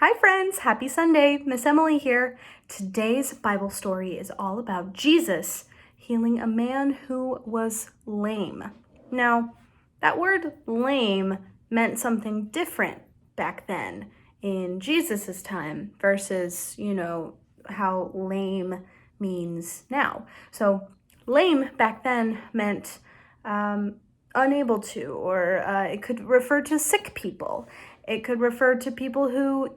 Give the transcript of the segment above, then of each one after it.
Hi friends, happy Sunday. Miss Emily here. Today's Bible story is all about Jesus healing a man who was lame. Now, that word lame meant something different back then in Jesus's time versus, how lame means now. So, lame back then meant unable to, or it could refer to sick people. It could refer to people who,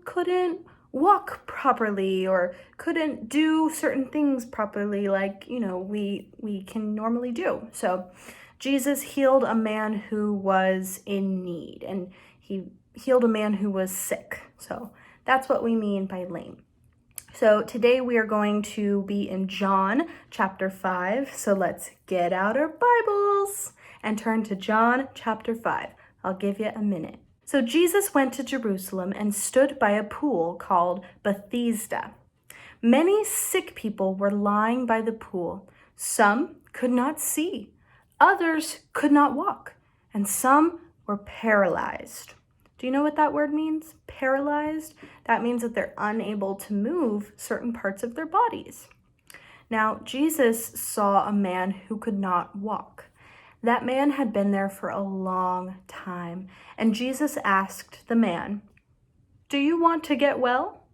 couldn't walk properly or couldn't do certain things properly like, we can normally do. So Jesus healed a man who was in need, and he healed a man who was sick. So that's what we mean by lame. So today we are going to be in John chapter 5. So let's get out our Bibles and turn to John chapter 5. I'll give you a minute. So Jesus went to Jerusalem and stood by a pool called Bethesda. Many sick people were lying by the pool. Some could not see, others could not walk, and some were paralyzed. Do you know what that word means? Paralyzed? That means that they're unable to move certain parts of their bodies. Now, Jesus saw a man who could not walk. That man had been there for a long time, and Jesus asked the man, "Do you want to get well?"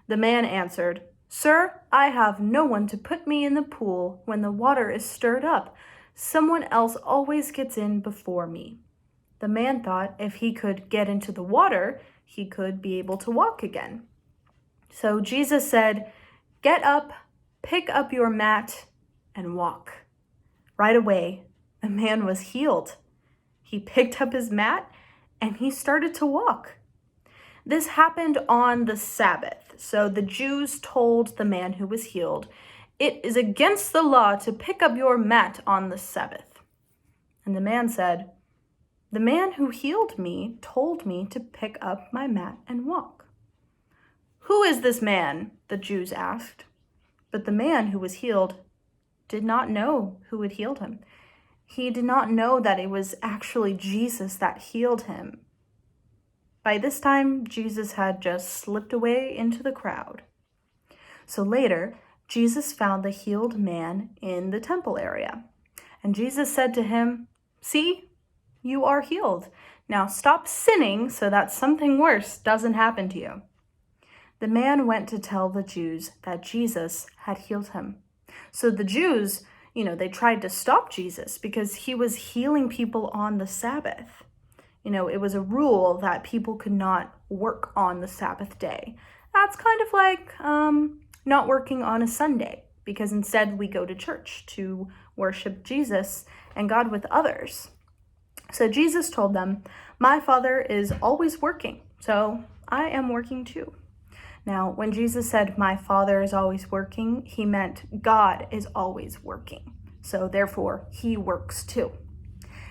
The man answered, "Sir, I have no one to put me in the pool when the water is stirred up. Someone else always gets in before me." The man thought if he could get into the water, he could be able to walk again. So Jesus said, "Get up, pick up your mat, and walk." Right away, the man was healed. He picked up his mat and he started to walk. This happened on the Sabbath. So the Jews told the man who was healed, "It is against the law to pick up your mat on the Sabbath." And the man said, "The man who healed me told me to pick up my mat and walk." "Who is this man?" the Jews asked. But the man who was healed did not know who had healed him. He did not know that it was actually Jesus that healed him. By this time, Jesus had just slipped away into the crowd. So later, Jesus found the healed man in the temple area. And Jesus said to him, "See, you are healed. Now stop sinning so that something worse doesn't happen to you." The man went to tell the Jews that Jesus had healed him. So the Jews, they tried to stop Jesus because he was healing people on the Sabbath. It was a rule that people could not work on the Sabbath day. That's kind of like not working on a Sunday, because instead we go to church to worship Jesus and God with others. So Jesus told them, "My Father is always working, so I am working too." Now, when Jesus said, "My Father is always working," he meant God is always working. So therefore, he works too.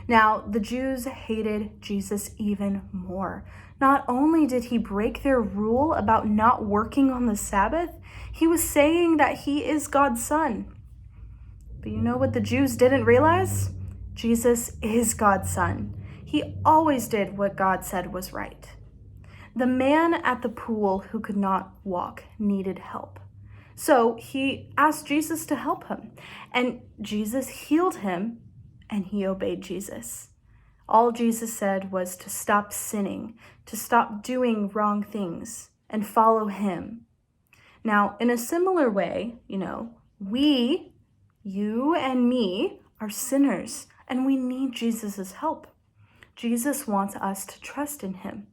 Now, the Jews hated Jesus even more. Not only did he break their rule about not working on the Sabbath, he was saying that he is God's son. But you know what the Jews didn't realize? Jesus is God's son. He always did what God said was right. The man at the pool who could not walk needed help. So he asked Jesus to help him, and Jesus healed him, and he obeyed Jesus. All Jesus said was to stop sinning, to stop doing wrong things, and follow him. Now, in a similar way, you and me are sinners, and we need Jesus' help. Jesus wants us to trust in him.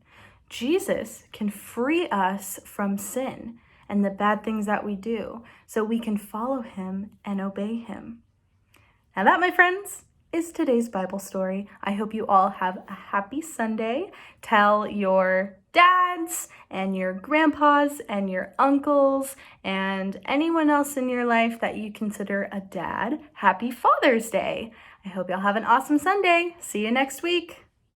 Jesus can free us from sin and the bad things that we do, so we can follow him and obey him. Now that, my friends, is today's Bible story. I hope you all have a happy Sunday. Tell your dads and your grandpas and your uncles and anyone else in your life that you consider a dad, happy Father's Day. I hope y'all have an awesome Sunday. See you next week.